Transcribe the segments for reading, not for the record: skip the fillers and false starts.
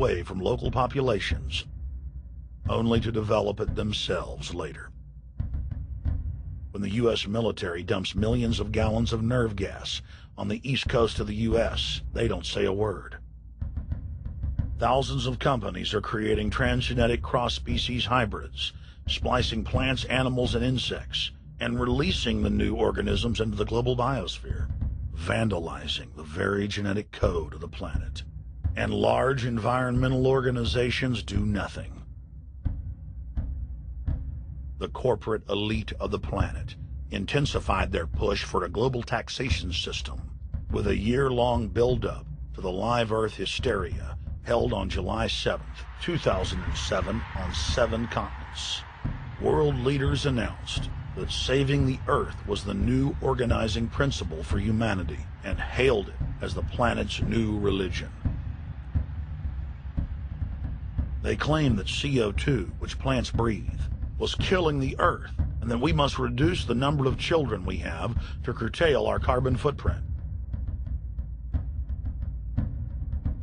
away from local populations, only to develop it themselves later. When the U.S. military dumps millions of gallons of nerve gas on the east coast of the U.S., they don't say a word. Thousands of companies are creating transgenetic cross-species hybrids, splicing plants, animals, and insects, and releasing the new organisms into the global biosphere, vandalizing the very genetic code of the planet. And large environmental organizations do nothing. The corporate elite of the planet intensified their push for a global taxation system with a year-long build-up to the Live Earth hysteria held on July 7th, 2007 on 7 continents. World leaders announced that saving the Earth was the new organizing principle for humanity and hailed it as the planet's new religion. They claimed that CO2, which plants breathe, was killing the Earth, and that we must reduce the number of children we have to curtail our carbon footprint.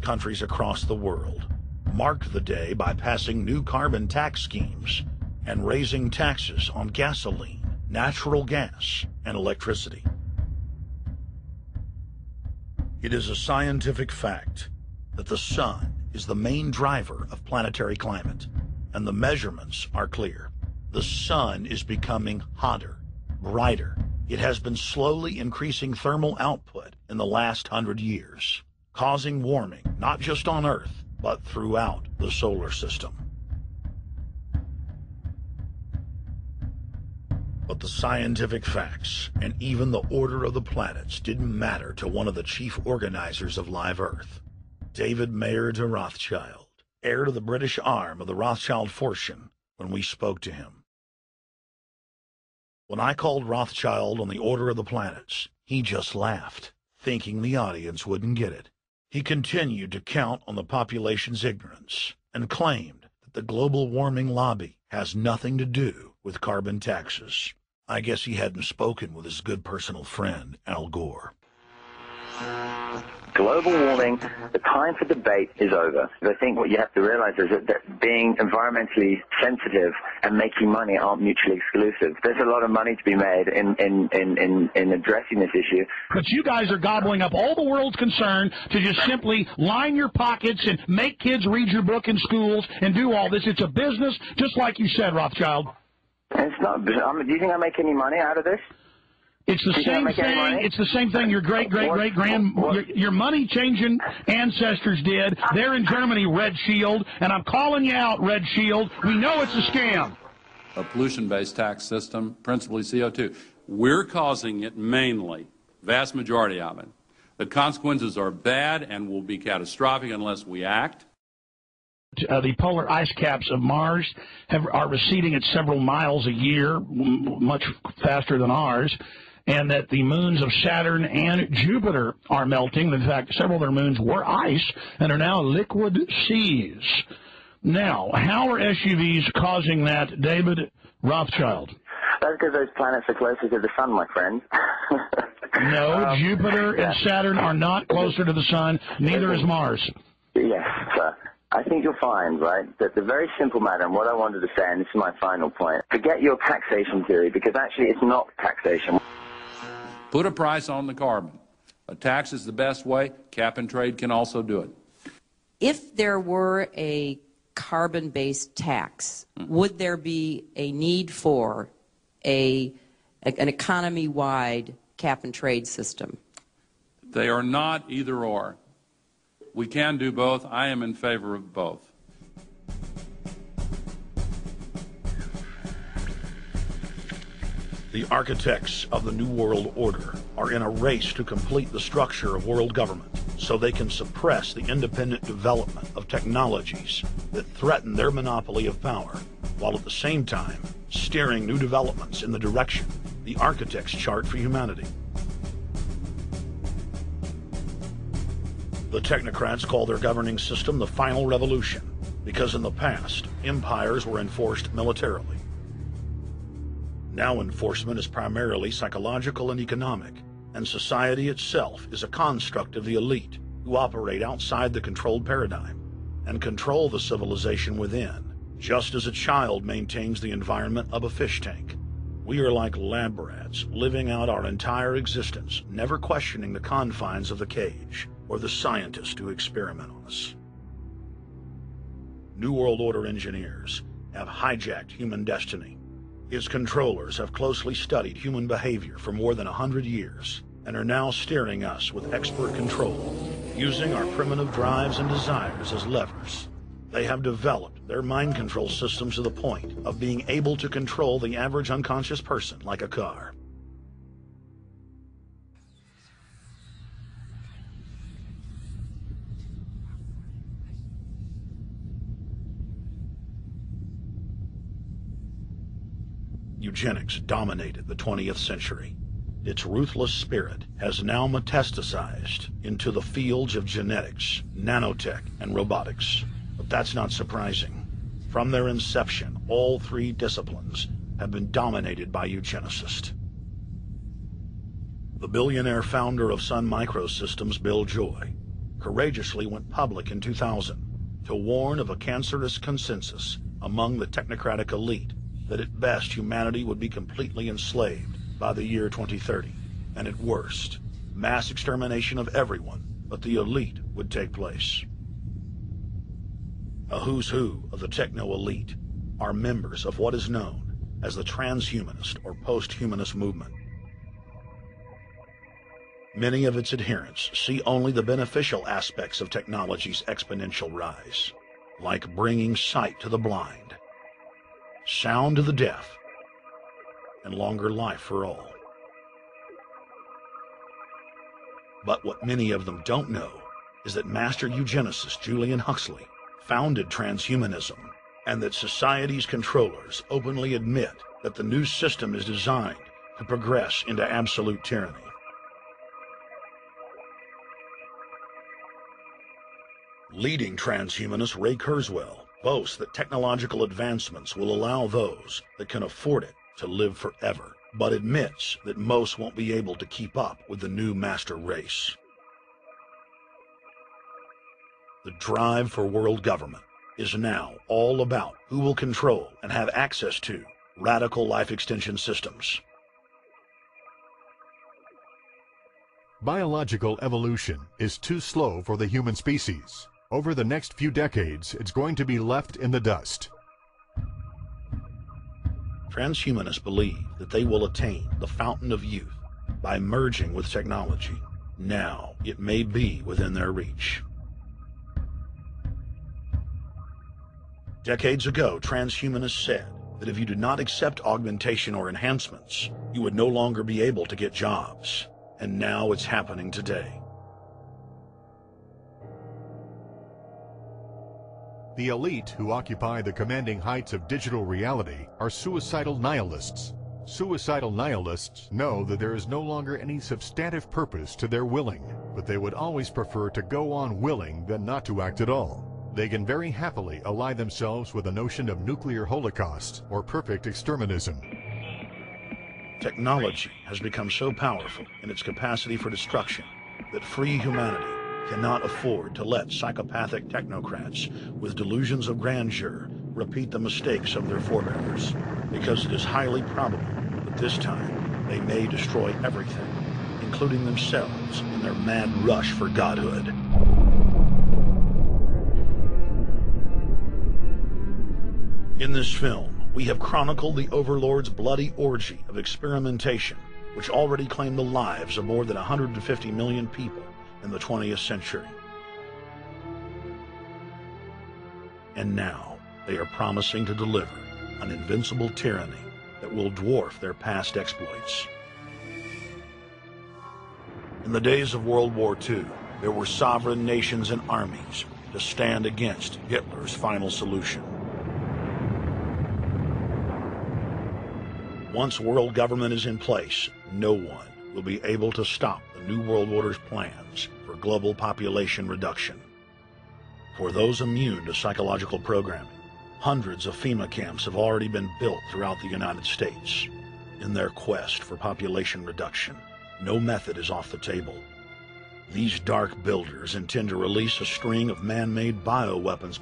Countries across the world marked the day by passing new carbon tax schemes and raising taxes on gasoline, natural gas, and electricity. It is a scientific fact that the sun is the main driver of planetary climate, and the measurements are clear. The sun is becoming hotter, brighter. It has been slowly increasing thermal output in the last 100 years, causing warming not just on Earth, but throughout the solar system. But the scientific facts and even the order of the planets didn't matter to one of the chief organizers of Live Earth, David Mayer de Rothschild, heir to the British arm of the Rothschild fortune, when we spoke to him. When I called Rothschild on the order of the planets, he just laughed, thinking the audience wouldn't get it. He continued to count on the population's ignorance and claimed that the global warming lobby has nothing to do with carbon taxes. I guess he hadn't spoken with his good personal friend, Al Gore. Global warming, the time for debate is over. I think what you have to realize is that being environmentally sensitive and making money aren't mutually exclusive. There's a lot of money to be made in addressing this issue. But you guys are gobbling up all the world's concern to just simply line your pockets and make kids read your book in schools and do all this. It's a business, just like you said, Rothschild. It's not. Do you think I make any money out of this? It's the same thing. It's the same thing your your money-changing ancestors did. They're in Germany, Red Shield, and I'm calling you out, Red Shield. We know it's a scam. A pollution-based tax system, principally CO2. We're causing it mainly, vast majority of it. The consequences are bad and will be catastrophic unless we act. The polar ice caps of Mars are receding at several miles a year, much faster than ours, and that the moons of Saturn and Jupiter are melting. In fact, several of their moons were ice and are now liquid seas. Now, how are SUVs causing that, David Rothschild? That's because those planets are closer to the sun, my friend. No, Jupiter and Saturn are not closer to the sun. Neither is Mars. Yes, sir. I think you'll find, right, that the very simple matter, and what I wanted to say, and this is my final point, forget your taxation theory, because actually it's not taxation. Put a price on the carbon. A tax is the best way. Cap and trade can also do it. If there were a carbon-based tax, would there be a need for an economy-wide cap and trade system? They are not either or. We can do both. I am in favor of both. The architects of the New World Order are in a race to complete the structure of world government so they can suppress the independent development of technologies that threaten their monopoly of power, while at the same time steering new developments in the direction the architects chart for humanity. The technocrats call their governing system the final revolution because in the past, empires were enforced militarily. Now enforcement is primarily psychological and economic, and society itself is a construct of the elite who operate outside the controlled paradigm and control the civilization within, just as a child maintains the environment of a fish tank. We are like lab rats, living out our entire existence, never questioning the confines of the cage or the scientists who experiment on us. New World Order engineers have hijacked human destiny. Its controllers have closely studied human behavior for more than 100 years and are now steering us with expert control, using our primitive drives and desires as levers. They have developed their mind control systems to the point of being able to control the average unconscious person like a car. Eugenics dominated the 20th century. Its ruthless spirit has now metastasized into the fields of genetics, nanotech, and robotics. But that's not surprising. From their inception, all three disciplines have been dominated by eugenicists. The billionaire founder of Sun Microsystems, Bill Joy, courageously went public in 2000 to warn of a cancerous consensus among the technocratic elite that at best humanity would be completely enslaved by the year 2030, and at worst, mass extermination of everyone but the elite would take place. A who's who of the techno-elite are members of what is known as the transhumanist or post-humanist movement. Many of its adherents see only the beneficial aspects of technology's exponential rise, like bringing sight to the blind, sound to the deaf, and longer life for all. But what many of them don't know is that master eugenicist Julian Huxley founded transhumanism, and that society's controllers openly admit that the new system is designed to progress into absolute tyranny. Leading transhumanist Ray Kurzweil boasts that technological advancements will allow those that can afford it to live forever, but admits that most won't be able to keep up with the new master race. The drive for world government is now all about who will control and have access to radical life extension systems. Biological evolution is too slow for the human species. Over the next few decades, it's going to be left in the dust. Transhumanists believe that they will attain the fountain of youth by merging with technology. Now, it may be within their reach. Decades ago, transhumanists said that if you did not accept augmentation or enhancements, you would no longer be able to get jobs. And now it's happening today. The elite who occupy the commanding heights of digital reality are suicidal nihilists. Suicidal nihilists know that there is no longer any substantive purpose to their willing, but they would always prefer to go on willing than not to act at all. They can very happily ally themselves with the notion of nuclear holocaust or perfect exterminism. Technology has become so powerful in its capacity for destruction that free humanity cannot afford to let psychopathic technocrats with delusions of grandeur repeat the mistakes of their forebears, because it is highly probable that this time they may destroy everything, including themselves in their mad rush for godhood. In this film, we have chronicled the Overlord's bloody orgy of experimentation, which already claimed the lives of more than 150 million people in the 20th century. And now, they are promising to deliver an invincible tyranny that will dwarf their past exploits. In the days of World War II, there were sovereign nations and armies to stand against Hitler's final solution. Once world government is in place, no one will be able to stop the New World Order's plans for global population reduction. For those immune to psychological programming, hundreds of FEMA camps have already been built throughout the United States. In their quest for population reduction, no method is off the table. These dark builders intend to release a string of man-made bioweapons